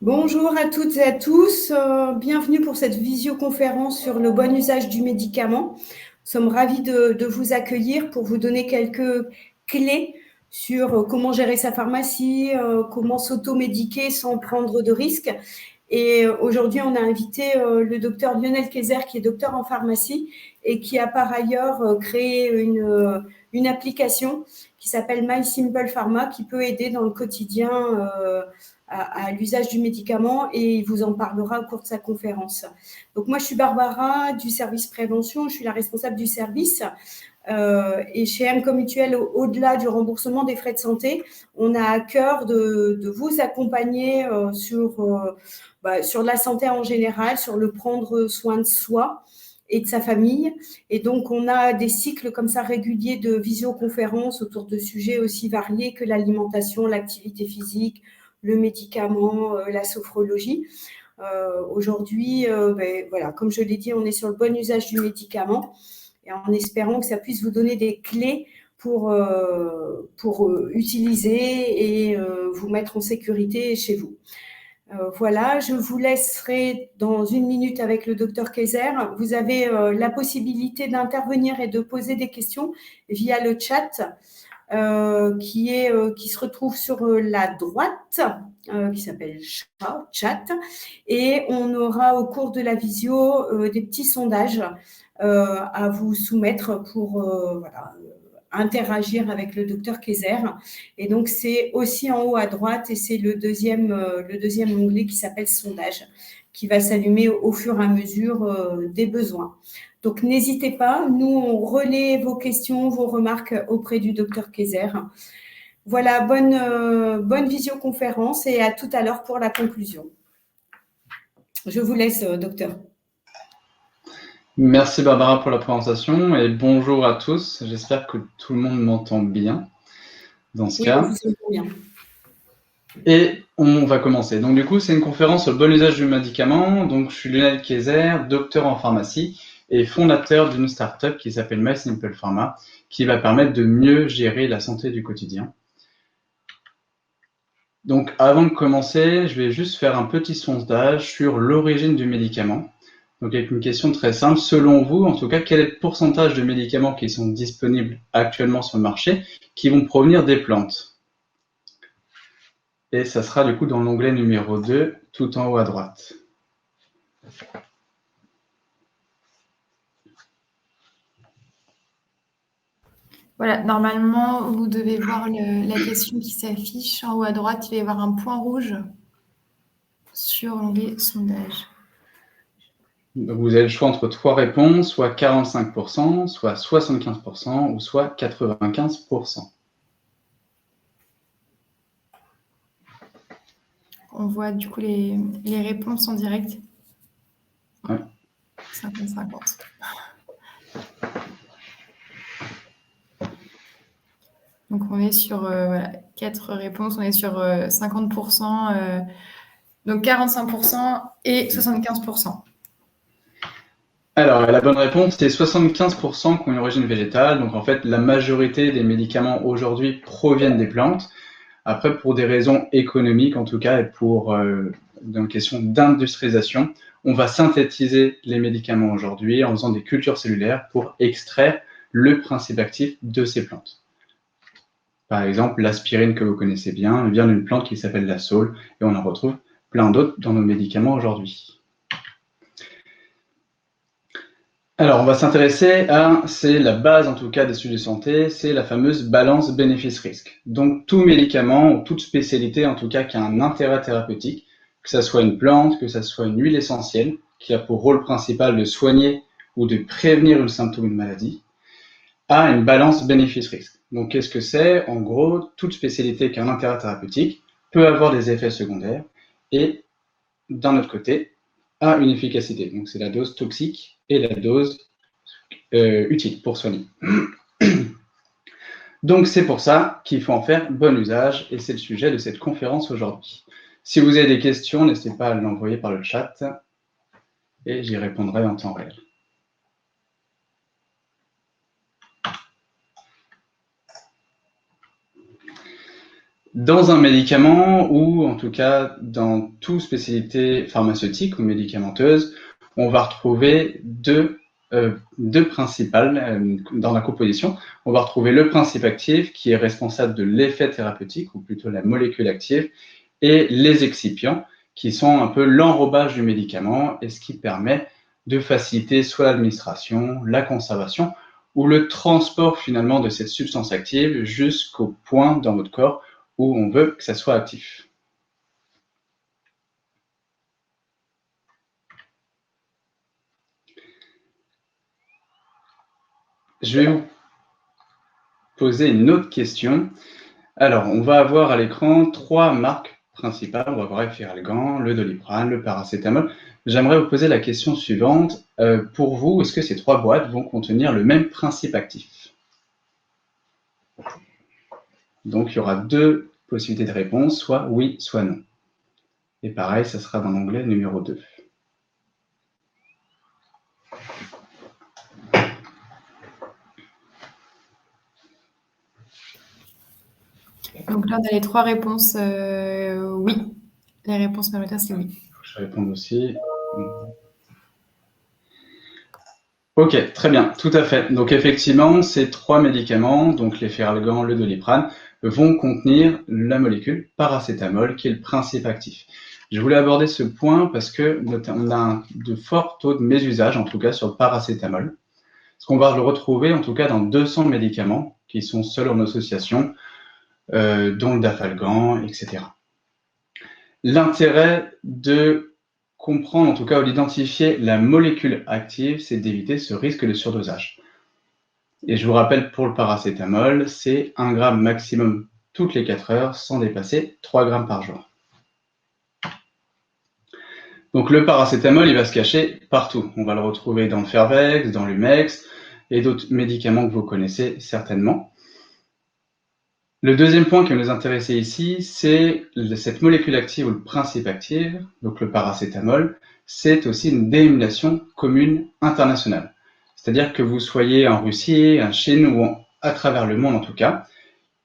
Bonjour à toutes et à tous, bienvenue pour cette visioconférence sur le bon usage du médicament. Nous sommes ravis de vous accueillir pour vous donner quelques clés sur comment gérer sa pharmacie, comment s'automédiquer sans prendre de risques. Et aujourd'hui, on a invité le docteur Lionel Kayser, qui est docteur en pharmacie et qui a par ailleurs créé une application qui s'appelle My Simple Pharma, qui peut aider dans le quotidien à l'usage du médicament, et il vous en parlera au cours de sa conférence. Donc moi, je suis Barbara du service prévention, je suis la responsable du service. Et chez MCOM Mutuelle, au-delà du remboursement des frais de santé, on a à cœur de vous accompagner sur la santé en général, sur le prendre soin de soi et de sa famille. Et donc, on a des cycles comme ça réguliers de visioconférences autour de sujets aussi variés que l'alimentation, l'activité physique, le médicament, la sophrologie. Aujourd'hui, voilà, comme je l'ai dit, on est sur le bon usage du médicament, et en espérant que ça puisse vous donner des clés pour utiliser et vous mettre en sécurité chez vous. Voilà, je vous laisserai dans une minute avec le docteur Kayser. Vous avez la possibilité d'intervenir et de poser des questions via le chat qui se retrouve sur la droite, qui s'appelle chat. Et on aura au cours de la visio des petits sondages à vous soumettre pour interagir avec le docteur Kayser. Et donc, c'est aussi en haut à droite, et c'est le deuxième onglet qui s'appelle sondage, qui va s'allumer au fur et à mesure des besoins. Donc, n'hésitez pas, nous, on relaie vos questions, vos remarques auprès du docteur Kayser. Voilà, bonne visioconférence, et à tout à l'heure pour la conclusion. Je vous laisse, docteur. Merci Barbara pour la présentation et bonjour à tous. J'espère que tout le monde m'entend bien dans ce cas. Oui, je vous entends bien. Et on va commencer. Donc du coup, c'est une conférence sur le bon usage du médicament. Donc je suis Lionel Kayser, docteur en pharmacie et fondateur d'une start-up qui s'appelle My Simple Pharma, qui va permettre de mieux gérer la santé du quotidien. Donc avant de commencer, je vais juste faire un petit sondage sur l'origine du médicament. Donc avec une question très simple, selon vous, en tout cas, quel est le pourcentage de médicaments qui sont disponibles actuellement sur le marché qui vont provenir des plantes? Et ça sera du coup dans l'onglet numéro 2, tout en haut à droite. Voilà, normalement, vous devez voir la question qui s'affiche en haut à droite. Il va y avoir un point rouge sur l'onglet sondage. Donc vous avez le choix entre 3 réponses, soit 45%, soit 75% ou soit 95%. On voit du coup les réponses en direct. Ouais. 50-50. Donc on est sur 4 réponses, on est sur 50%, donc 45% et 75%. Alors, la bonne réponse, c'est 75% qui ont une origine végétale. Donc, en fait, la majorité des médicaments aujourd'hui proviennent des plantes. Après, pour des raisons économiques, en tout cas, et pour une question d'industrialisation, on va synthétiser les médicaments aujourd'hui en faisant des cultures cellulaires pour extraire le principe actif de ces plantes. Par exemple, l'aspirine que vous connaissez bien vient d'une plante qui s'appelle la saule, et on en retrouve plein d'autres dans nos médicaments aujourd'hui. Alors, on va s'intéresser c'est la base en tout cas des sujets de santé, c'est la fameuse balance bénéfice-risque. Donc, tout médicament ou toute spécialité en tout cas qui a un intérêt thérapeutique, que ça soit une plante, que ça soit une huile essentielle, qui a pour rôle principal de soigner ou de prévenir une symptôme ou une maladie, a une balance bénéfice-risque. Donc, qu'est-ce que c'est? En gros, toute spécialité qui a un intérêt thérapeutique peut avoir des effets secondaires et, d'un autre côté, a une efficacité. Donc, c'est la dose toxique et la dose utile pour soigner. Donc, c'est pour ça qu'il faut en faire bon usage et c'est le sujet de cette conférence aujourd'hui. Si vous avez des questions, n'hésitez pas à l'envoyer par le chat et j'y répondrai en temps réel. Dans un médicament, ou en tout cas dans toute spécialité pharmaceutique ou médicamenteuse, on va retrouver deux principales dans la composition. On va retrouver le principe actif qui est responsable de l'effet thérapeutique, ou plutôt la molécule active, et les excipients qui sont un peu l'enrobage du médicament et ce qui permet de faciliter soit l'administration, la conservation ou le transport finalement de cette substance active jusqu'au point dans votre corps où on veut que ça soit actif. Je vais vous poser une autre question. Alors, on va avoir à l'écran 3 marques principales. On va voir Efferalgan, le Doliprane, le paracétamol. J'aimerais vous poser la question suivante. Pour vous, est-ce que ces 3 boîtes vont contenir le même principe actif? Donc, il y aura 2 possibilités de réponse, soit oui, soit non. Et pareil, ça sera dans l'onglet numéro 2. Donc là, on a les 3 réponses oui. Les réponses majoritaires, c'est oui. Il faut que je réponde aussi. Ok, très bien, tout à fait. Donc effectivement, ces 3 médicaments, donc l'Efferalgan, le Doliprane, vont contenir la molécule paracétamol, qui est le principe actif. Je voulais aborder ce point parce que on a de forts taux de mésusage, en tout cas sur le paracétamol. Parce qu'on va le retrouver, en tout cas, dans 200 médicaments qui sont seuls en association, dont le Dafalgan, etc. L'intérêt de comprendre, en tout cas, ou d'identifier la molécule active, c'est d'éviter ce risque de surdosage. Et je vous rappelle, pour le paracétamol, c'est 1 gramme maximum toutes les 4 heures, sans dépasser 3 grammes par jour. Donc le paracétamol, il va se cacher partout. On va le retrouver dans le Fervex, dans l'Umex et d'autres médicaments que vous connaissez certainement. Le deuxième point qui va nous intéresser ici, c'est cette molécule active ou le principe actif, donc le paracétamol, c'est aussi une dénomination commune internationale. C'est-à-dire que vous soyez en Russie, en Chine ou à travers le monde en tout cas,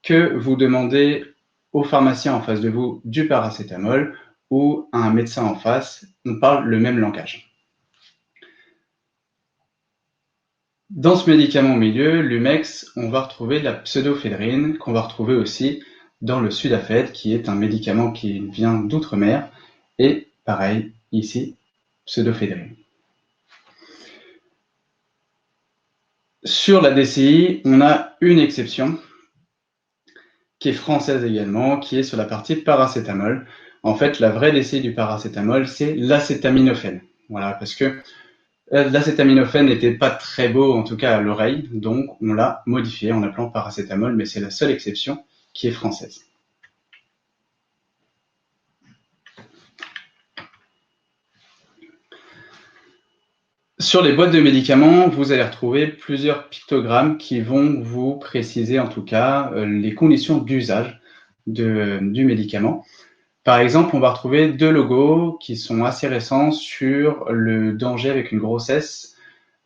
que vous demandez au pharmacien en face de vous du paracétamol ou à un médecin en face, on parle le même langage. Dans ce médicament au milieu, l'Umex, on va retrouver de la pseudoéphédrine qu'on va retrouver aussi dans le Sudafed, qui est un médicament qui vient d'outre-mer, et pareil, ici, pseudoéphédrine. Sur la DCI, on a une exception, qui est française également, qui est sur la partie paracétamol. En fait, la vraie DCI du paracétamol, c'est l'acétaminophène. Voilà, parce que l'acétaminophène n'était pas très beau, en tout cas à l'oreille, donc on l'a modifié en l'appelant paracétamol, mais c'est la seule exception qui est française. Sur les boîtes de médicaments, vous allez retrouver plusieurs pictogrammes qui vont vous préciser en tout cas les conditions d'usage du médicament. Par exemple, on va retrouver 2 logos qui sont assez récents sur le danger avec une grossesse,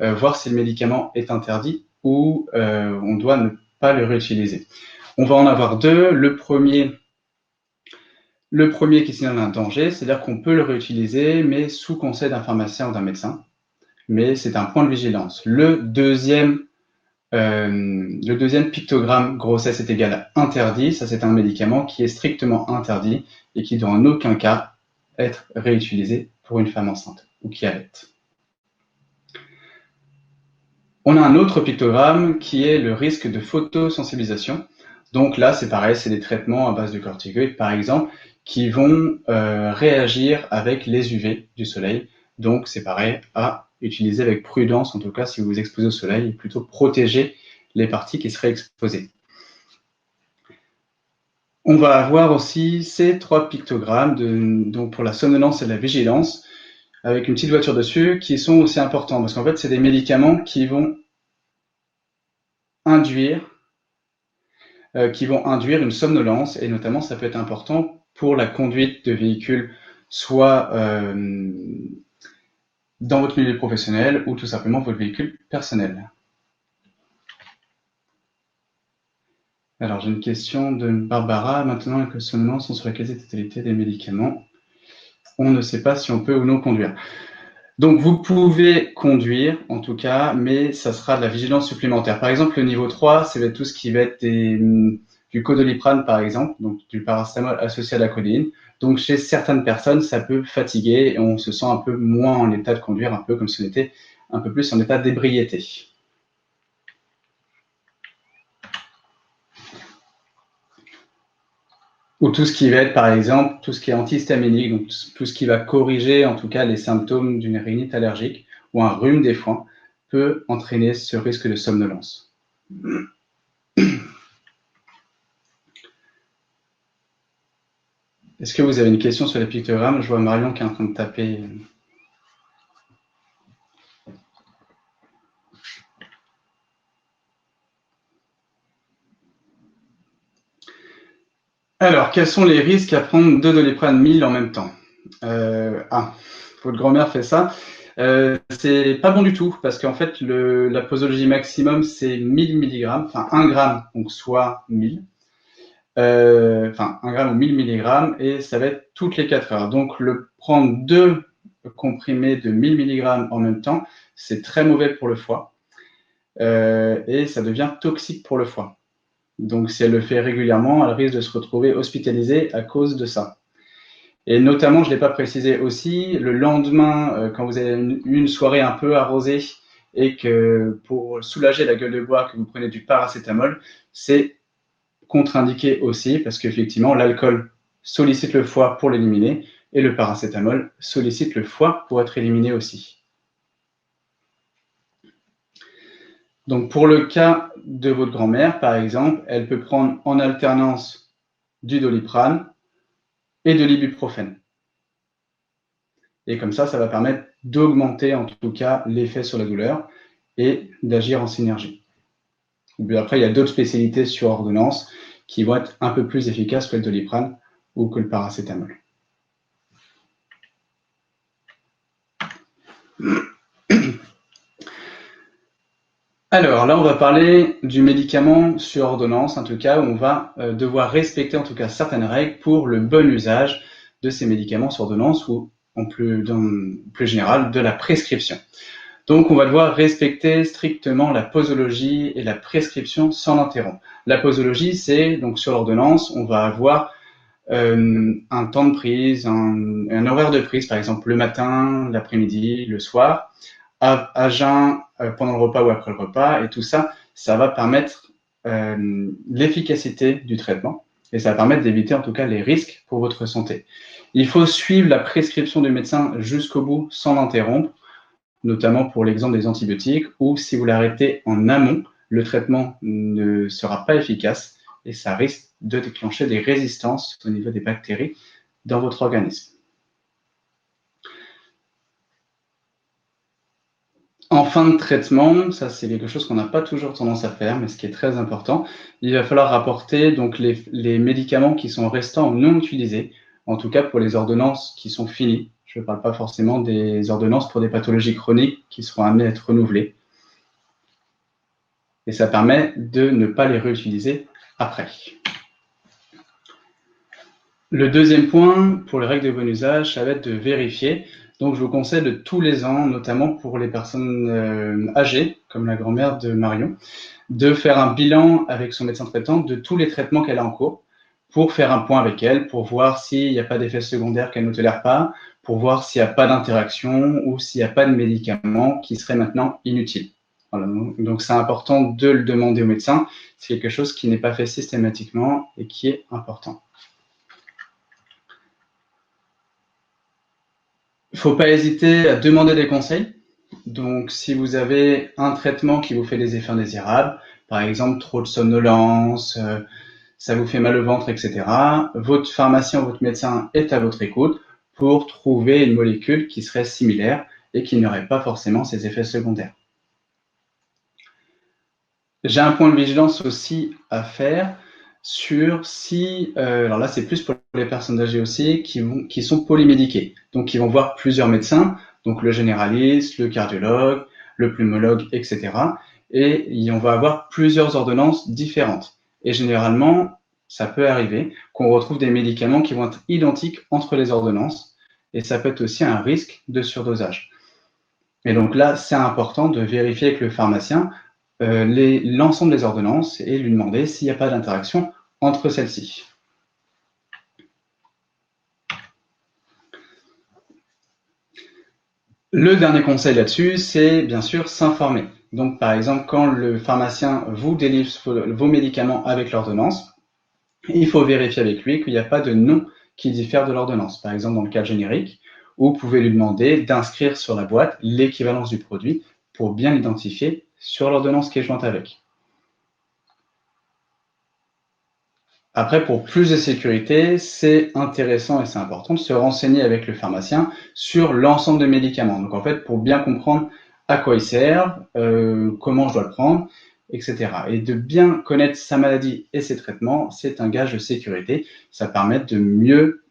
voir si le médicament est interdit ou on doit ne pas le réutiliser. On va en avoir 2. Le premier qui signale un danger, c'est-à-dire qu'on peut le réutiliser, mais sous conseil d'un pharmacien ou d'un médecin. Mais c'est un point de vigilance. Le deuxième pictogramme grossesse est égal à interdit. Ça, c'est un médicament qui est strictement interdit et qui doit en aucun cas être réutilisé pour une femme enceinte ou qui allaite. On a un autre pictogramme qui est le risque de photosensibilisation. Donc là, c'est pareil, c'est des traitements à base de corticoïdes, par exemple, qui vont réagir avec les UV du soleil. Donc c'est pareil, à utiliser avec prudence, en tout cas si vous vous exposez au soleil, et plutôt protéger les parties qui seraient exposées. On va avoir aussi ces 3 pictogrammes donc pour la somnolence et la vigilance, avec une petite voiture dessus, qui sont aussi importants, parce qu'en fait, c'est des médicaments qui vont induire une somnolence, et notamment, ça peut être important pour la conduite de véhicules, soit dans votre milieu professionnel ou tout simplement votre véhicule personnel. Alors, j'ai une question de Barbara. Maintenant, les questionnements sont sur la quasi-totalité des médicaments. On ne sait pas si on peut ou non conduire. Donc, vous pouvez conduire, en tout cas, mais ça sera de la vigilance supplémentaire. Par exemple, le niveau 3, ça va être tout ce qui va être du codoliprane, par exemple, donc du paracétamol associé à la codéine. Donc, chez certaines personnes, ça peut fatiguer et on se sent un peu moins en état de conduire, un peu comme si on était un peu plus en état d'ébriété. Ou tout ce qui va être, par exemple, tout ce qui est antihistaminique, donc tout ce qui va corriger, en tout cas, les symptômes d'une rhinite allergique ou un rhume des foins, peut entraîner ce risque de somnolence. Est-ce que vous avez une question sur les pictogrammes? Je vois Marion qui est en train de taper. Alors, quels sont les risques à prendre 2 Doliprane 1000 en même temps? Votre grand-mère fait ça. C'est pas bon du tout, parce qu'en fait, la posologie maximum, c'est 1000 mg, enfin 1 gramme, donc soit 1000. Enfin 1 gramme ou 1000 mg, et ça va être toutes les 4 heures. Donc, prendre 2 comprimés de 1000 mg en même temps, c'est très mauvais pour le foie, et ça devient toxique pour le foie. Donc, si elle le fait régulièrement, elle risque de se retrouver hospitalisée à cause de ça. Et notamment, je ne l'ai pas précisé aussi, le lendemain, quand vous avez une soirée un peu arrosée et que pour soulager la gueule de bois, que vous prenez du paracétamol, c'est contre-indiqué aussi parce qu'effectivement, l'alcool sollicite le foie pour l'éliminer et le paracétamol sollicite le foie pour être éliminé aussi. Donc, pour le cas de votre grand-mère, par exemple, elle peut prendre en alternance du Doliprane et de l'ibuprofène. Et comme ça va permettre d'augmenter en tout cas l'effet sur la douleur et d'agir en synergie. Et après, il y a d'autres spécialités sur ordonnance qui vont être un peu plus efficaces que le Doliprane ou que le paracétamol. Alors là, on va parler du médicament sur ordonnance, en tout cas, où on va devoir respecter en tout cas certaines règles pour le bon usage de ces médicaments sur ordonnance ou en plus général de la prescription. Donc, on va devoir respecter strictement la posologie et la prescription sans l'interrompre. La posologie, c'est donc sur l'ordonnance, on va avoir un temps de prise, un horaire de prise, par exemple le matin, l'après-midi, le soir, à jeun pendant le repas ou après le repas, et tout ça, ça va permettre l'efficacité du traitement et ça va permettre d'éviter en tout cas les risques pour votre santé. Il faut suivre la prescription du médecin jusqu'au bout sans l'interrompre, notamment pour l'exemple des antibiotiques, ou si vous l'arrêtez en amont, le traitement ne sera pas efficace et ça risque de déclencher des résistances au niveau des bactéries dans votre organisme. En fin de traitement, ça c'est quelque chose qu'on n'a pas toujours tendance à faire, mais ce qui est très important, il va falloir rapporter donc les médicaments qui sont restants ou non utilisés, en tout cas pour les ordonnances qui sont finies. Je ne parle pas forcément des ordonnances pour des pathologies chroniques qui seront amenées à être renouvelées. Et ça permet de ne pas les réutiliser après. Le deuxième point, pour les règles de bon usage, ça va être de vérifier. Donc, je vous conseille de tous les ans, notamment pour les personnes âgées, comme la grand-mère de Marion, de faire un bilan avec son médecin traitant de tous les traitements qu'elle a en cours, pour faire un point avec elle, pour voir s'il n'y a pas d'effets secondaires qu'elle ne tolère pas, pour voir s'il n'y a pas d'interaction ou s'il n'y a pas de médicaments qui seraient maintenant inutiles. Voilà. Donc, c'est important de le demander au médecin. C'est quelque chose qui n'est pas fait systématiquement et qui est important. Il ne faut pas hésiter à demander des conseils. Donc, si vous avez un traitement qui vous fait des effets indésirables, par exemple trop de somnolence, ça vous fait mal au ventre, etc., votre pharmacien ou votre médecin est à votre écoute pour trouver une molécule qui serait similaire et qui n'aurait pas forcément ces effets secondaires. J'ai un point de vigilance aussi à faire sur si, alors là c'est plus pour les personnes âgées aussi, qui sont polymédiquées, donc qui vont voir plusieurs médecins, donc le généraliste, le cardiologue, le pneumologue, etc. Et on va avoir plusieurs ordonnances différentes. Et généralement, ça peut arriver qu'on retrouve des médicaments qui vont être identiques entre les ordonnances, et ça peut être aussi un risque de surdosage. Et donc là, c'est important de vérifier avec le pharmacien l'ensemble des ordonnances et lui demander s'il n'y a pas d'interaction entre celles-ci. Le dernier conseil là-dessus, c'est bien sûr s'informer. Donc par exemple, quand le pharmacien vous délivre vos médicaments avec l'ordonnance, il faut vérifier avec lui qu'il n'y a pas de nom qui diffère de l'ordonnance. Par exemple, dans le cas générique, vous pouvez lui demander d'inscrire sur la boîte l'équivalence du produit pour bien l'identifier sur l'ordonnance qui est jointe avec. Après, pour plus de sécurité, c'est intéressant et c'est important de se renseigner avec le pharmacien sur l'ensemble des médicaments. Donc en fait, pour bien comprendre à quoi il sert, comment je dois le prendre, etc. Et de bien connaître sa maladie et ses traitements, c'est un gage de sécurité. Ça permet de mieux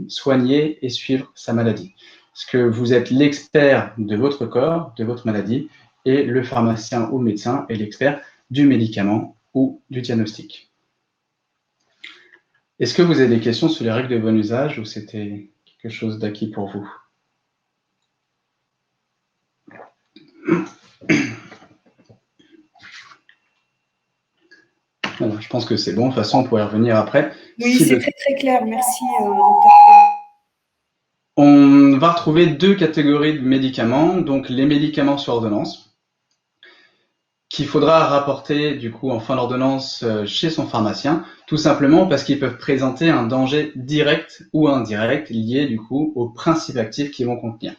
soigner et suivre sa maladie. Parce que vous êtes l'expert de votre corps, de votre maladie, et le pharmacien ou le médecin est l'expert du médicament ou du diagnostic. Est-ce que vous avez des questions sur les règles de bon usage ou c'était quelque chose d'acquis pour vous? Alors, je pense que c'est bon. De toute façon, on pourrait revenir après. Oui, c'est très très clair. Merci, docteur. On va retrouver deux catégories de médicaments. Donc, les médicaments sur ordonnance, qu'il faudra rapporter du coup en fin d'ordonnance chez son pharmacien, tout simplement parce qu'ils peuvent présenter un danger direct ou indirect lié du coup aux principes actifs qu'ils vont contenir.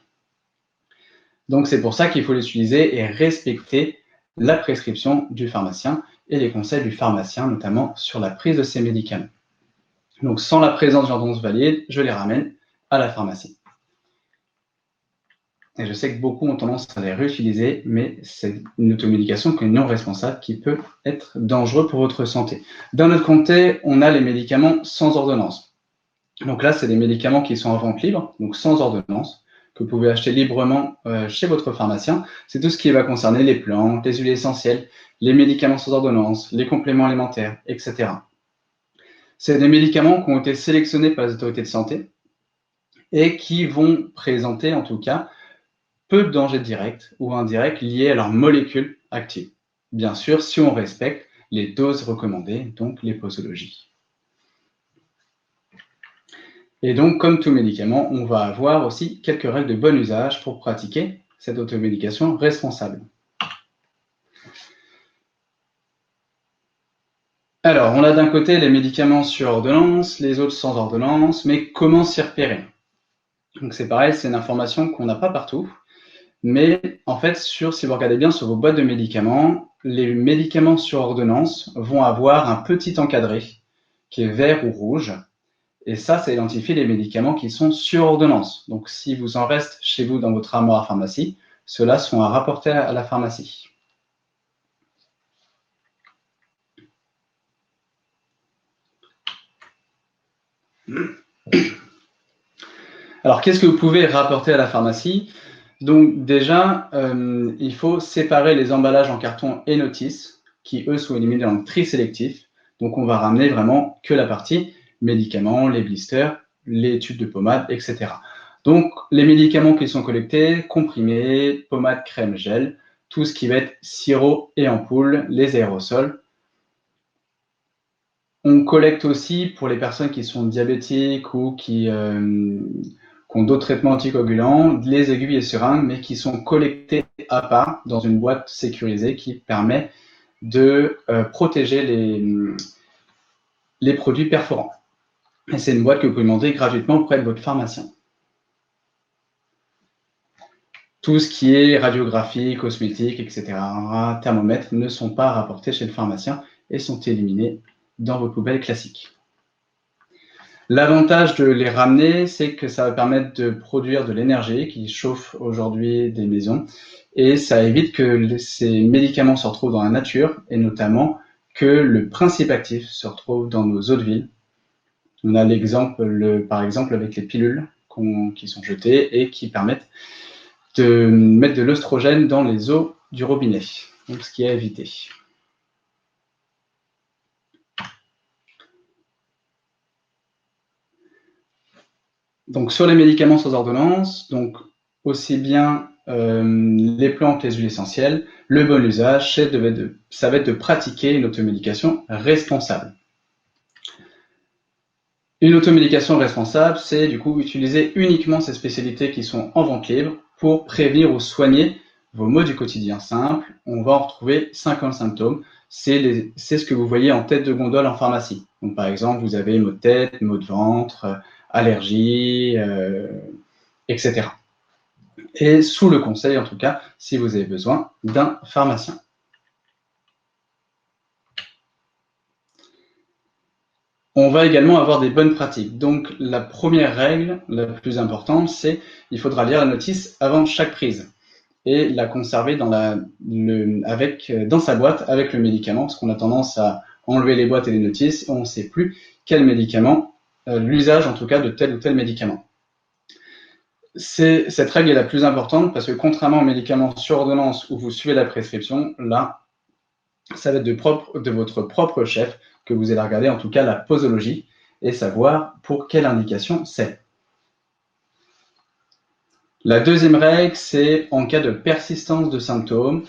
Donc c'est pour ça qu'il faut l'utiliser et respecter la prescription du pharmacien et les conseils du pharmacien, notamment sur la prise de ces médicaments. Donc sans la présence d'ordonnance valide, je les ramène à la pharmacie. Et je sais que beaucoup ont tendance à les réutiliser, mais c'est une automédication qui est non responsable, qui peut être dangereux pour votre santé. D'un autre côté, on a les médicaments sans ordonnance. Donc là, c'est des médicaments qui sont en vente libre, donc sans ordonnance, que vous pouvez acheter librement chez votre pharmacien. C'est tout ce qui va concerner les plantes, les huiles essentielles, les médicaments sans ordonnance, les compléments alimentaires, etc. C'est des médicaments qui ont été sélectionnés par les autorités de santé et qui vont présenter, en tout cas, peu de dangers directs ou indirects liés à leurs molécules actives. Bien sûr, si on respecte les doses recommandées, donc les posologies. Et donc, comme tout médicament, on va avoir aussi quelques règles de bon usage pour pratiquer cette automédication responsable. Alors, on a d'un côté les médicaments sur ordonnance, les autres sans ordonnance, mais comment s'y repérer? Donc c'est pareil, c'est une information qu'on n'a pas partout, mais en fait, si vous regardez bien sur vos boîtes de médicaments, les médicaments sur ordonnance vont avoir un petit encadré qui est vert ou rouge. Et ça identifie les médicaments qui sont sur ordonnance. Donc, si vous en reste chez vous dans votre armoire à pharmacie, ceux-là sont à rapporter à la pharmacie. Alors, qu'est-ce que vous pouvez rapporter à la pharmacie? Donc, déjà, il faut séparer les emballages en carton et notices, qui, eux, sont éliminés dans le tri sélectif. Donc, on va ramener vraiment que la partie médicaments, les blisters, les tubes de pommade, etc. Donc, les médicaments qui sont collectés, comprimés, pommade, crème, gel, tout ce qui va être sirop et ampoule, les aérosols. On collecte aussi pour les personnes qui sont diabétiques ou qui ont d'autres traitements anticoagulants, les aiguilles et seringues, mais qui sont collectées à part dans une boîte sécurisée qui permet de protéger les produits perforants. Et c'est une boîte que vous pouvez demander gratuitement auprès de votre pharmacien. Tout ce qui est radiographie, cosmétique, etc., thermomètre ne sont pas rapportés chez le pharmacien et sont éliminés dans vos poubelles classiques. L'avantage de les ramener, c'est que ça va permettre de produire de l'énergie qui chauffe aujourd'hui des maisons et ça évite que ces médicaments se retrouvent dans la nature et notamment que le principe actif se retrouve dans nos eaux de ville. On a l'exemple, par exemple, avec les pilules qui sont jetées et qui permettent de mettre de l'œstrogène dans les eaux du robinet, donc ce qui est à éviter. Donc, sur les médicaments sans ordonnance, donc aussi bien les plantes, les huiles essentielles, le bon usage, ça va être de pratiquer une automédication responsable. Une automédication responsable, c'est du coup utiliser uniquement ces spécialités qui sont en vente libre pour prévenir ou soigner vos maux du quotidien simples. On va en retrouver 50 symptômes. C'est ce que vous voyez en tête de gondole en pharmacie. Donc, par exemple, vous avez maux de tête, maux de ventre, allergies, etc. Et sous le conseil, en tout cas, si vous avez besoin d'un pharmacien. On va également avoir des bonnes pratiques. Donc, la première règle, la plus importante, c'est qu'il faudra lire la notice avant chaque prise et la conserver dans sa boîte avec le médicament, parce qu'on a tendance à enlever les boîtes et les notices et on ne sait plus quel médicament, l'usage en tout cas de tel ou tel médicament. Cette règle est la plus importante parce que contrairement aux médicaments sur ordonnance où vous suivez la prescription, là, ça va être de votre propre chef que vous allez regarder, en tout cas la posologie, et savoir pour quelle indication c'est. La deuxième règle, c'est en cas de persistance de symptômes,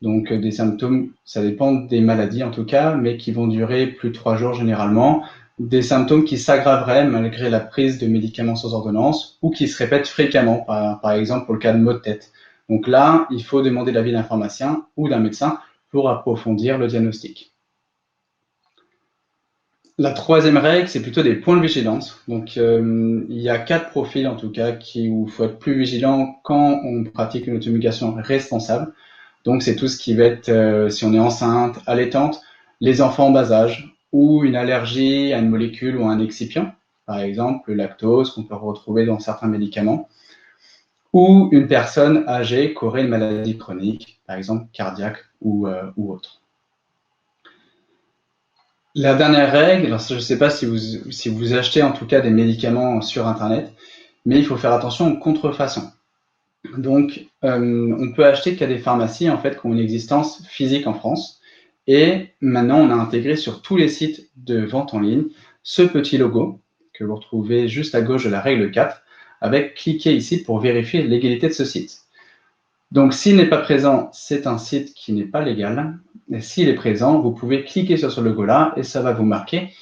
donc des symptômes, ça dépend des maladies en tout cas, mais qui vont durer plus de 3 jours généralement, des symptômes qui s'aggraveraient malgré la prise de médicaments sans ordonnance ou qui se répètent fréquemment, par exemple pour le cas de maux de tête. Donc là, il faut demander l'avis d'un pharmacien ou d'un médecin pour approfondir le diagnostic. La troisième règle, c'est plutôt des points de vigilance. Donc, il y a 4 profils en tout cas où il faut être plus vigilant quand on pratique une automédication responsable. Donc, c'est tout ce qui va être si on est enceinte, allaitante, les enfants en bas âge ou une allergie à une molécule ou à un excipient, par exemple le lactose qu'on peut retrouver dans certains médicaments, ou une personne âgée qui aurait une maladie chronique, par exemple cardiaque ou autre. La dernière règle, alors je ne sais pas si vous achetez en tout cas des médicaments sur Internet, mais il faut faire attention aux contrefaçons. Donc, on peut acheter qu'à des pharmacies en fait qui ont une existence physique en France. Et maintenant, on a intégré sur tous les sites de vente en ligne ce petit logo que vous retrouvez juste à gauche de la règle 4, avec cliquez ici pour vérifier la légalité de ce site. Donc, s'il n'est pas présent, c'est un site qui n'est pas légal. Et s'il est présent, vous pouvez cliquer sur ce logo-là et ça va vous marquer,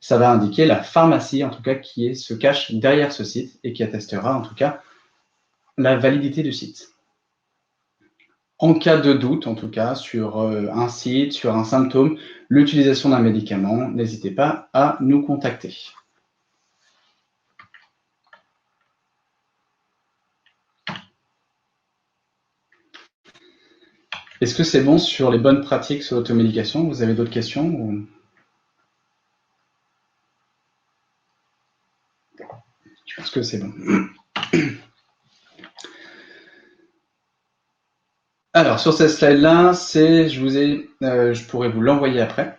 ça va indiquer la pharmacie, en tout cas, se cache derrière ce site et qui attestera, en tout cas, la validité du site. En cas de doute, en tout cas, sur un site, sur un symptôme, l'utilisation d'un médicament, n'hésitez pas à nous contacter. Est-ce que c'est bon sur les bonnes pratiques sur l'automédication? Vous avez d'autres questions ou... Je pense que c'est bon. Alors, sur cette slide-là, je pourrais vous l'envoyer après,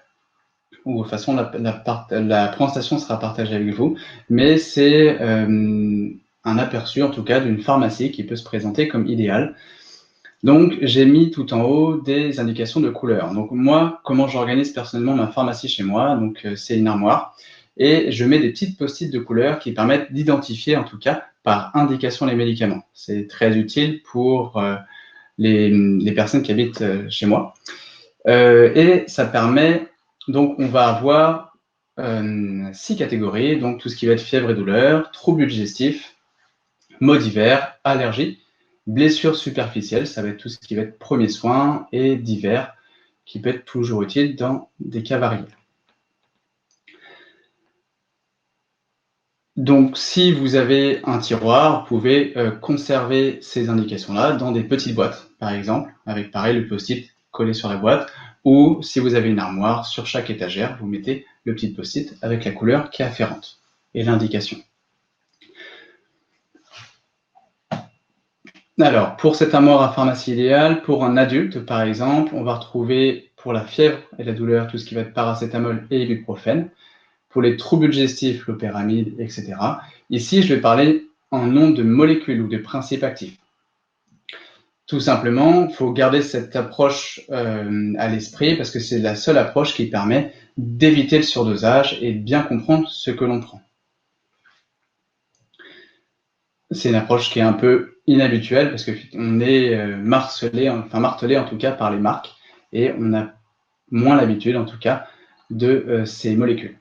ou de toute façon, la présentation sera partagée avec vous, mais c'est un aperçu, en tout cas, d'une pharmacie qui peut se présenter comme idéale. Donc, j'ai mis tout en haut des indications de couleur. Donc, moi, comment j'organise personnellement ma pharmacie chez moi? Donc, c'est une armoire. Et je mets des petites post-it de couleur qui permettent d'identifier, en tout cas, par indication les médicaments. C'est très utile pour les personnes qui habitent chez moi. Et ça permet, donc, on va avoir 6 catégories. Donc, tout ce qui va être fièvre et douleur, troubles digestifs, maux divers, allergies, blessures superficielles, ça va être tout ce qui va être premiers soins, et divers, qui peut être toujours utile dans des cas variés. Donc, si vous avez un tiroir, vous pouvez conserver ces indications-là dans des petites boîtes, par exemple, avec pareil le post-it collé sur la boîte, ou si vous avez une armoire, sur chaque étagère, vous mettez le petit post-it avec la couleur qui est afférente et l'indication. Alors, pour cette armoire à pharmacie idéale, pour un adulte, par exemple, on va retrouver pour la fièvre et la douleur tout ce qui va être paracétamol et ibuprofène. Pour les troubles digestifs, l'opéramide, etc. Ici, je vais parler en nom de molécules ou de principes actifs. Tout simplement, il faut garder cette approche à l'esprit parce que c'est la seule approche qui permet d'éviter le surdosage et de bien comprendre ce que l'on prend. c'est une approche qui est un peu inhabituelle parce qu'on est martelé en tout cas par les marques et on a moins l'habitude en tout cas de ces molécules.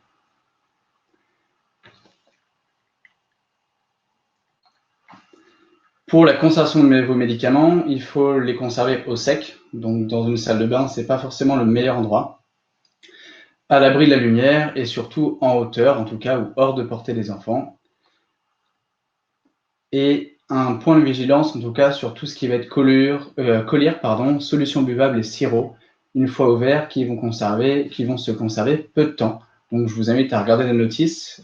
Pour la conservation de vos médicaments, il faut les conserver au sec, donc dans une salle de bain, c'est pas forcément le meilleur endroit, à l'abri de la lumière et surtout en hauteur, en tout cas, ou hors de portée des enfants. Et un point de vigilance, en tout cas, sur tout ce qui va être collyre, solutions buvables et sirop, une fois ouverts, qui vont se conserver peu de temps. Donc, je vous invite à regarder la notice,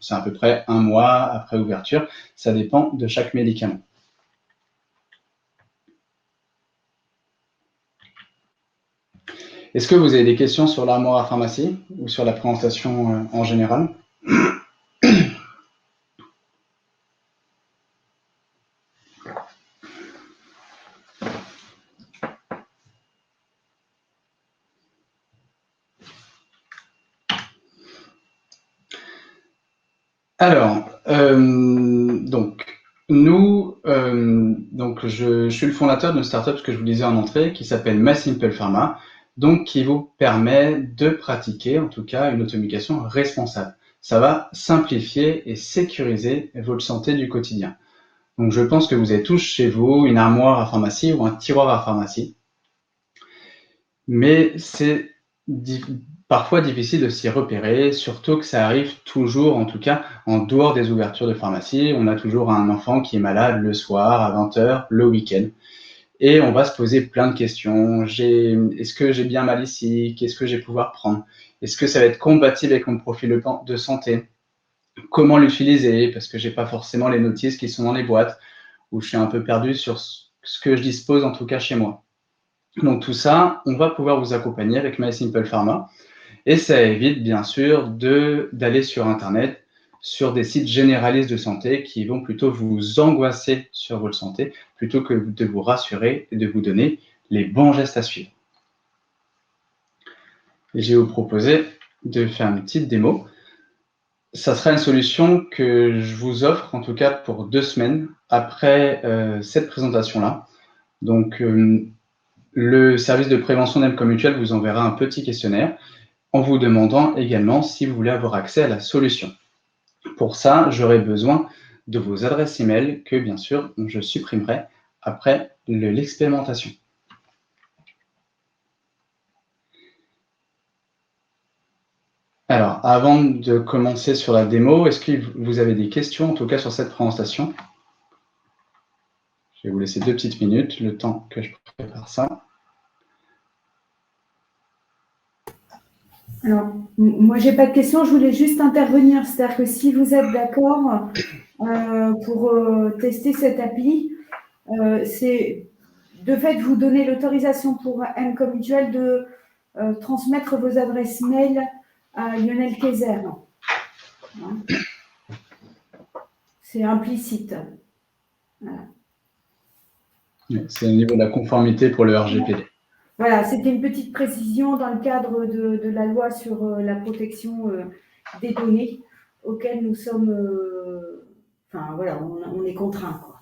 c'est à peu près 1 mois après ouverture, ça dépend de chaque médicament. Est-ce que vous avez des questions sur l'armoire à pharmacie ou sur la présentation en général? Alors, je suis le fondateur d'une startup, ce que je vous disais en entrée, qui s'appelle MySimple Pharma, donc qui vous permet de pratiquer, en tout cas, une automédication responsable. Ça va simplifier et sécuriser votre santé du quotidien. Donc, je pense que vous avez tous chez vous une armoire à pharmacie ou un tiroir à pharmacie, mais c'est parfois difficile de s'y repérer, surtout que ça arrive toujours, en tout cas, en dehors des ouvertures de pharmacie. On a toujours un enfant qui est malade le soir, à 20h, le week-end. Et on va se poser plein de questions. Est-ce que j'ai bien mal ici? Qu'est-ce que je vais pouvoir prendre? Est-ce que ça va être compatible avec mon profil de santé? Comment l'utiliser? Parce que j'ai pas forcément les notices qui sont dans les boîtes, ou je suis un peu perdu sur ce que je dispose, en tout cas chez moi. Donc tout ça, on va pouvoir vous accompagner avec MySimple Pharma. Et ça évite bien sûr d'aller sur Internet, sur des sites généralistes de santé qui vont plutôt vous angoisser sur votre santé, plutôt que de vous rassurer et de vous donner les bons gestes à suivre. Et je vais vous proposer de faire une petite démo. Ça sera une solution que je vous offre, en tout cas pour 2 semaines après cette présentation-là. Donc, le service de prévention d'AMCOM Mutuelle vous enverra un petit questionnaire en vous demandant également si vous voulez avoir accès à la solution. Pour ça, j'aurai besoin de vos adresses email que, bien sûr, je supprimerai après l'expérimentation. Alors, avant de commencer sur la démo, est-ce que vous avez des questions, en tout cas sur cette présentation? Je vais vous laisser 2 petites minutes, le temps que je prépare ça. Alors, moi, j'ai pas de questions, je voulais juste intervenir. C'est-à-dire que si vous êtes d'accord pour tester cette appli, c'est de fait vous donner l'autorisation pour AMCOM Mutuelle de transmettre vos adresses mail à Lionel Kayser. Hein. C'est implicite. Voilà. C'est au niveau de la conformité pour le RGPD. Voilà, c'était une petite précision dans le cadre de la loi sur la protection des données auxquelles nous sommes, on est contraints, quoi.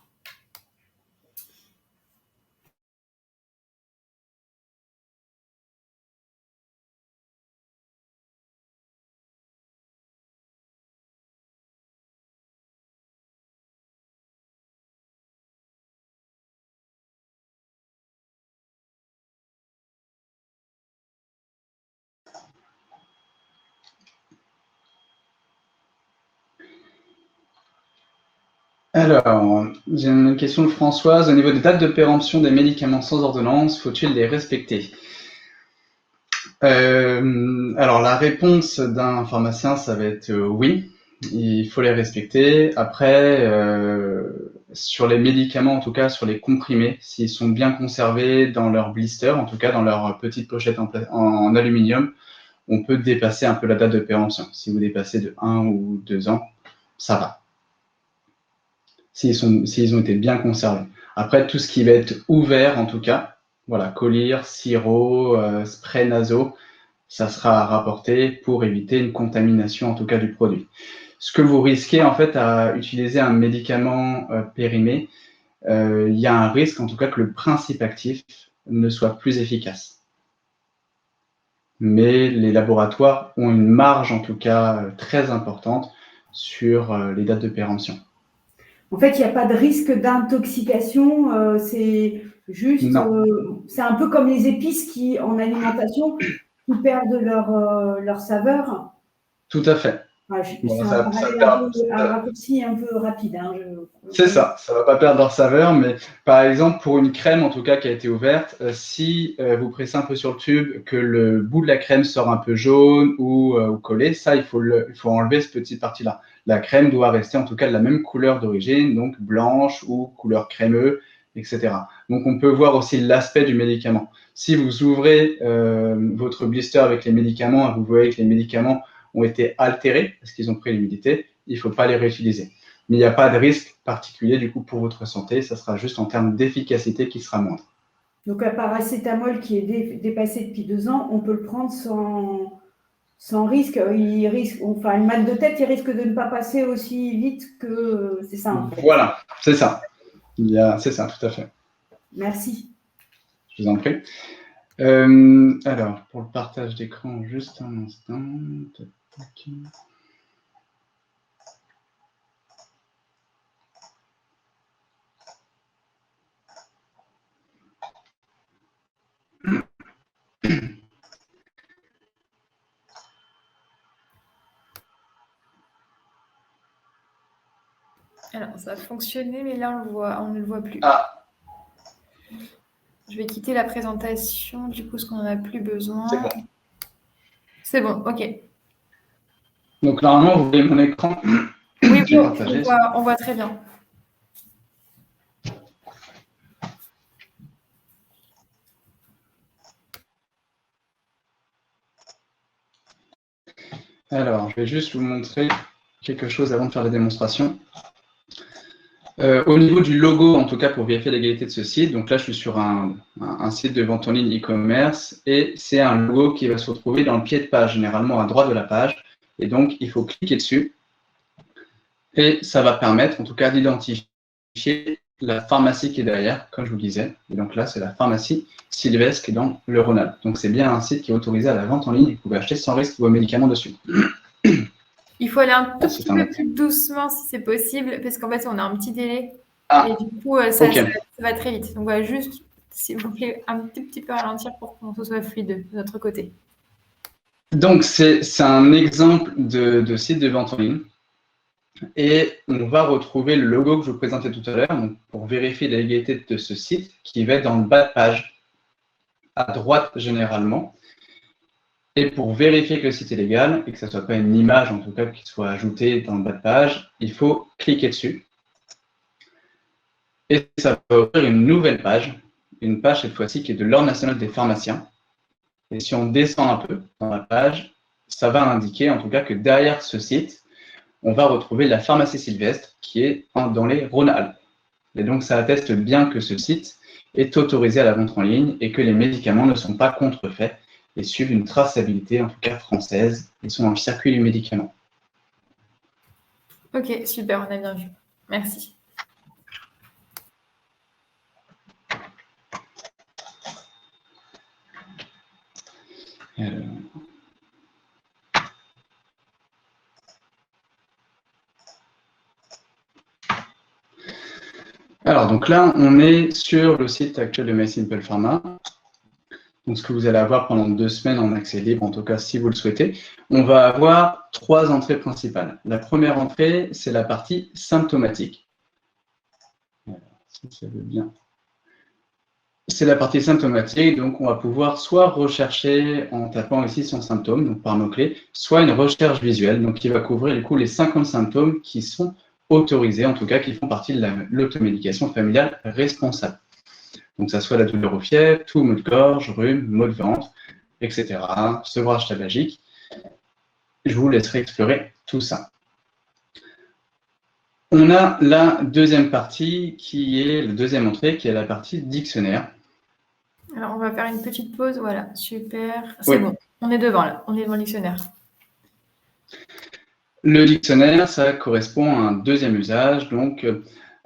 Alors, j'ai une question de Françoise. Au niveau des dates de péremption des médicaments sans ordonnance, faut-il les respecter? Alors, la réponse d'un pharmacien, ça va être oui, il faut les respecter. Après, sur les médicaments, en tout cas sur les comprimés, s'ils sont bien conservés dans leur blister, en tout cas dans leur petite pochette en aluminium, on peut dépasser un peu la date de péremption. Si vous dépassez de 1 ou 2 ans, ça va. S'ils ont été bien conservés. Après, tout ce qui va être ouvert, en tout cas, voilà, collyre, sirop, spray nasaux, ça sera à rapporter pour éviter une contamination, en tout cas, du produit. Ce que vous risquez, en fait, à utiliser un médicament périmé, il y a un risque, en tout cas, que le principe actif ne soit plus efficace. Mais les laboratoires ont une marge, en tout cas, très importante sur les dates de péremption. En fait, il n'y a pas de risque d'intoxication, c'est juste, c'est un peu comme les épices qui, en alimentation, qui perdent leur saveur. Tout à fait. C'est un raccourci un peu rapide. Hein, c'est ça ne va pas perdre leur saveur, mais par exemple, pour une crème, en tout cas, qui a été ouverte, si vous pressez un peu sur le tube, que le bout de la crème sort un peu jaune ou collé, ça, il faut enlever cette petite partie-là. La crème doit rester en tout cas de la même couleur d'origine, donc blanche ou couleur crémeux, etc. Donc, on peut voir aussi l'aspect du médicament. Si vous ouvrez votre blister avec les médicaments et vous voyez que les médicaments ont été altérés parce qu'ils ont pris l'humidité, il ne faut pas les réutiliser. Mais il n'y a pas de risque particulier du coup pour votre santé, ça sera juste en termes d'efficacité qui sera moindre. Donc un paracétamol qui est dépassé depuis 2 ans, on peut le prendre sans risque. Une mal de tête, il risque de ne pas passer aussi vite que c'est ça. En fait. Voilà, c'est ça. C'est ça, tout à fait. Merci. Je vous en prie. Alors, pour le partage d'écran, juste un instant. Alors, ça a fonctionné, mais là, on ne le voit plus. Ah. Je vais quitter la présentation, du coup, parce qu'on n'en a plus besoin. C'est bon. C'est bon, ok. Donc, normalement, vous voyez mon écran. Oui, on voit très bien. Alors, je vais juste vous montrer quelque chose avant de faire la démonstration. Au niveau du logo, en tout cas pour vérifier l'égalité de ce site, donc là je suis sur un site de vente en ligne e-commerce et c'est un logo qui va se retrouver dans le pied de page, généralement à droite de la page. Et donc il faut cliquer dessus et ça va permettre en tout cas d'identifier la pharmacie qui est derrière, comme je vous le disais. Et donc là c'est la pharmacie Sylvestre qui est dans le Rhône-Alpes. Donc c'est bien un site qui est autorisé à la vente en ligne et vous pouvez acheter sans risque vos médicaments dessus. Il faut aller un tout petit peu plus doucement si c'est possible, parce qu'en fait, on a un petit délai. Et du coup, ça va très vite. Donc, voilà, juste, s'il vous plaît, un petit peu ralentir pour qu'on soit fluide de notre côté. Donc, c'est un exemple de site de vente en ligne. Et on va retrouver le logo que je vous présentais tout à l'heure, pour vérifier l'égalité de ce site, qui va être dans le bas de page, à droite généralement. Et pour vérifier que le site est légal et que ce ne soit pas une image, en tout cas, qui soit ajoutée dans le bas de page, il faut cliquer dessus. Et ça va ouvrir une nouvelle page, une page cette fois-ci qui est de l'Ordre national des pharmaciens. Et si on descend un peu dans la page, ça va indiquer en tout cas que derrière ce site, on va retrouver la pharmacie Sylvestre qui est dans les Rhône-Alpes. Et donc ça atteste bien que ce site est autorisé à la vente en ligne et que les médicaments ne sont pas contrefaits et suivent une traçabilité, en tout cas française, et sont dans le circuit du médicament. Ok, super, on a bien vu. Merci. Alors, donc là, on est sur le site actuel de MySimple Pharma. Donc, ce que vous allez avoir pendant 2 semaines en accès libre, en tout cas si vous le souhaitez. On va avoir 3 entrées principales. La première entrée, c'est la partie symptomatique. Si ça veut bien. C'est la partie symptomatique, donc on va pouvoir soit rechercher en tapant ici son symptôme, donc par mots-clés, soit une recherche visuelle, donc qui va couvrir du coup les 50 symptômes qui sont autorisés, en tout cas qui font partie de l'automédication familiale responsable. Donc, ça soit la douleur aux fièvres, tout maux de gorge, rhume, maux de ventre, etc., sevrage tabagique. Je vous laisserai explorer tout ça. On a la deuxième partie qui est la deuxième entrée, qui est la partie dictionnaire. Alors, on va faire une petite pause. Voilà, super. C'est Oui. bon. On est devant, là. On est devant le dictionnaire. Le dictionnaire, ça correspond à un deuxième usage. Donc,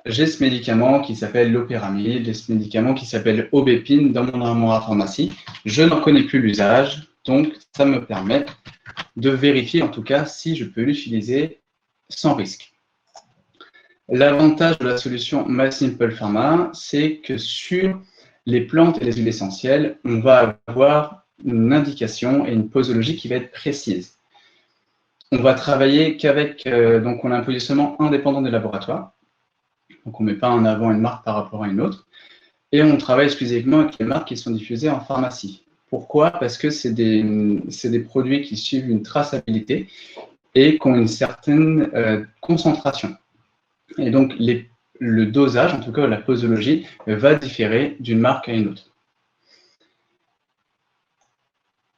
j'ai ce médicament qui s'appelle l'opéramide, j'ai ce médicament qui s'appelle aubépine dans mon armoire à pharmacie. Je n'en connais plus l'usage, donc ça me permet de vérifier en tout cas si je peux l'utiliser sans risque. L'avantage de la solution MySimple Pharma, c'est que sur les plantes et les huiles essentielles, on va avoir une indication et une posologie qui va être précise. On va travailler qu'avec, donc on a un positionnement indépendant des laboratoires, donc on ne met pas en avant une marque par rapport à une autre, et on travaille exclusivement avec les marques qui sont diffusées en pharmacie. Pourquoi? Parce que c'est des produits qui suivent une traçabilité et qui ont une certaine concentration. Et donc, le dosage, en tout cas la posologie, va différer d'une marque à une autre.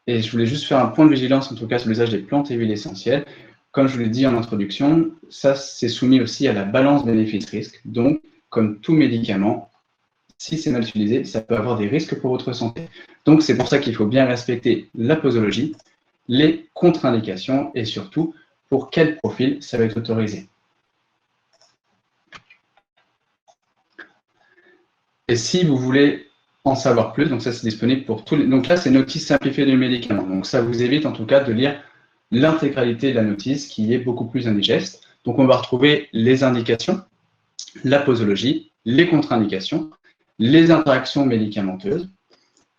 Et je voulais juste faire un point de vigilance, en tout cas, sur l'usage des plantes et huiles essentielles. Comme je vous l'ai dit en introduction, ça, c'est soumis aussi à la balance bénéfice-risque. Donc, comme tout médicament, si c'est mal utilisé, ça peut avoir des risques pour votre santé. Donc, c'est pour ça qu'il faut bien respecter la posologie, les contre-indications et surtout, pour quel profil ça va être autorisé. Et si vous voulez en savoir plus, donc ça c'est disponible pour tous les... Donc là c'est notice simplifiée du médicament. Donc ça vous évite en tout cas de lire l'intégralité de la notice qui est beaucoup plus indigeste. Donc on va retrouver les indications, la posologie, les contre-indications, les interactions médicamenteuses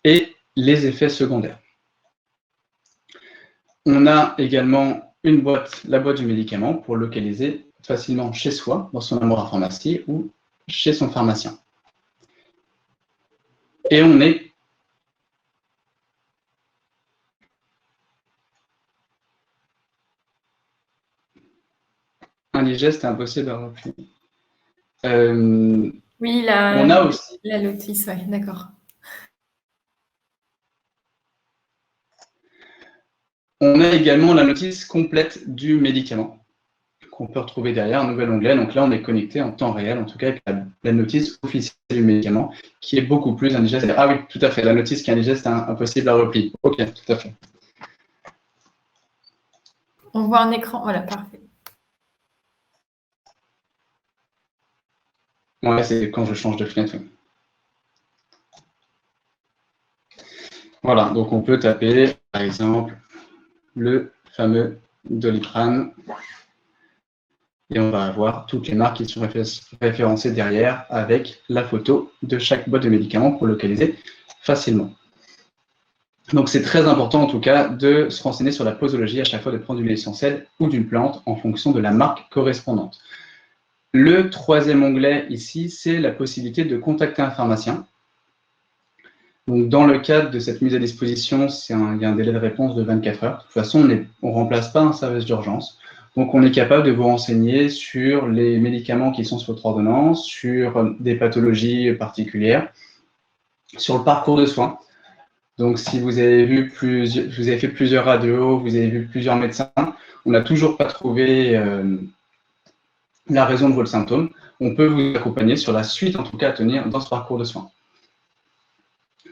et les effets secondaires. On a également une boîte, la boîte du médicament, pour le localiser facilement chez soi, dans son armoire à pharmacie ou chez son pharmacien. Et on est indigeste et impossible à replier. Oui, on a aussi la notice, ouais, d'accord. On a également la notice complète du médicament qu'on peut retrouver derrière un nouvel onglet. Donc là, on est connecté en temps réel, en tout cas avec la notice officielle du médicament, qui est beaucoup plus indigeste. Ah oui, tout à fait, la notice qui est indigeste est impossible à replier. Ok, tout à fait. On voit un écran, voilà, parfait. Ouais, c'est quand je change de fenêtre. Voilà, donc on peut taper, par exemple, le fameux Doliprane. Et on va avoir toutes les marques qui sont référencées derrière avec la photo de chaque boîte de médicaments pour localiser facilement. Donc c'est très important en tout cas de se renseigner sur la posologie à chaque fois de prendre une huile essentielle ou d'une plante en fonction de la marque correspondante. Le troisième onglet ici, c'est la possibilité de contacter un pharmacien. Donc dans le cadre de cette mise à disposition, il y a un délai de réponse de 24 heures. De toute façon, on ne remplace pas un service d'urgence. Donc on est capable de vous renseigner sur les médicaments qui sont sur votre ordonnance, sur des pathologies particulières, sur le parcours de soins. Donc, si vous avez fait plusieurs radios, vous avez vu plusieurs médecins, on n'a toujours pas trouvé la raison de votre symptôme, on peut vous accompagner sur la suite, en tout cas, à tenir dans ce parcours de soins.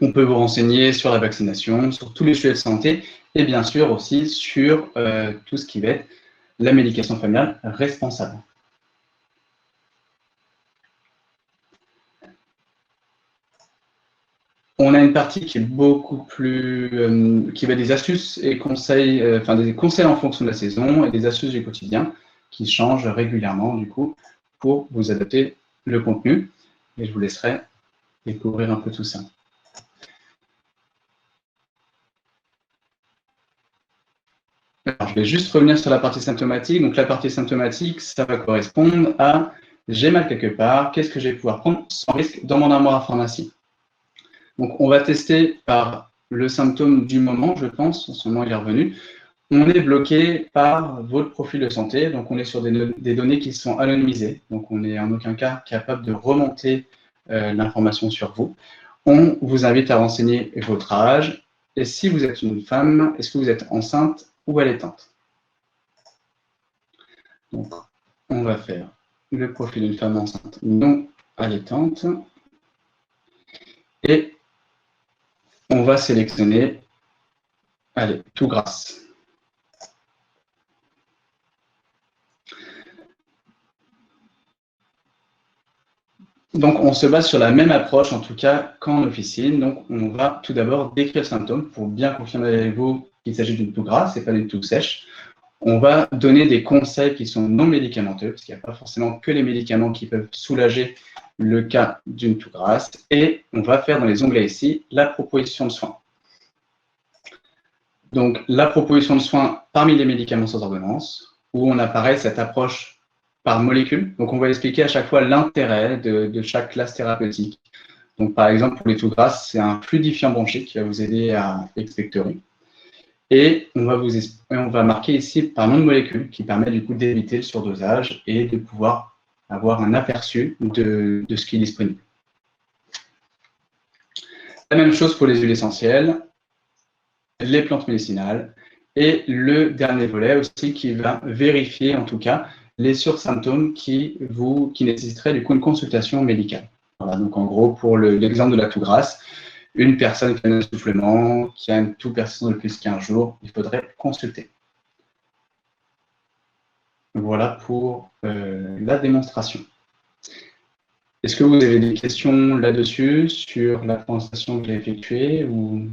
On peut vous renseigner sur la vaccination, sur tous les sujets de santé, et bien sûr aussi sur tout ce qui va être la médication familiale responsable. On a une partie qui est beaucoup plus, qui va des astuces et conseils, des conseils en fonction de la saison et des astuces du quotidien qui changent régulièrement du coup pour vous adapter le contenu. Et je vous laisserai découvrir un peu tout ça. Alors, je vais juste revenir sur la partie symptomatique. Donc la partie symptomatique, ça va correspondre à j'ai mal quelque part, qu'est-ce que je vais pouvoir prendre sans risque dans mon armoire à pharmacie. Donc, on va tester par le symptôme du moment, je pense, en ce moment il est revenu. On est bloqué par votre profil de santé, donc on est sur des données qui sont anonymisées, donc on n'est en aucun cas capable de remonter l'information sur vous. On vous invite à renseigner votre âge, et si vous êtes une femme, est-ce que vous êtes enceinte ou allaitante? Donc, on va faire le profil d'une femme enceinte non allaitante, et on va sélectionner, allez, tout grâce. Donc, on se base sur la même approche, en tout cas, qu'en officine. Donc, on va tout d'abord décrire le symptôme pour bien confirmer avec vous qu'il s'agit d'une toux grasse et pas d'une toux sèche. On va donner des conseils qui sont non médicamenteux, parce qu'il n'y a pas forcément que les médicaments qui peuvent soulager le cas d'une toux grasse. Et on va faire dans les onglets ici la proposition de soins. Donc, la proposition de soins parmi les médicaments sans ordonnance, où on apparaît cette approche par molécule. Donc, on va expliquer à chaque fois l'intérêt de chaque classe thérapeutique. Donc, par exemple, pour les toux grasses, c'est un fluidifiant bronchique qui va vous aider à expectorer. Et on va marquer ici par nom de molécule qui permet du coup d'éviter le surdosage et de pouvoir avoir un aperçu de ce qui est disponible. La même chose pour les huiles essentielles, les plantes médicinales et le dernier volet aussi qui va vérifier en tout cas les sursymptômes qui nécessiteraient du coup une consultation médicale. Voilà, donc en gros, pour l'exemple de la toux grasse, une personne qui a un essoufflement, qui a une toux persistante de plus de 15 jours, il faudrait consulter. Voilà pour la démonstration. Est-ce que vous avez des questions là-dessus, sur la présentation que j'ai effectuée ou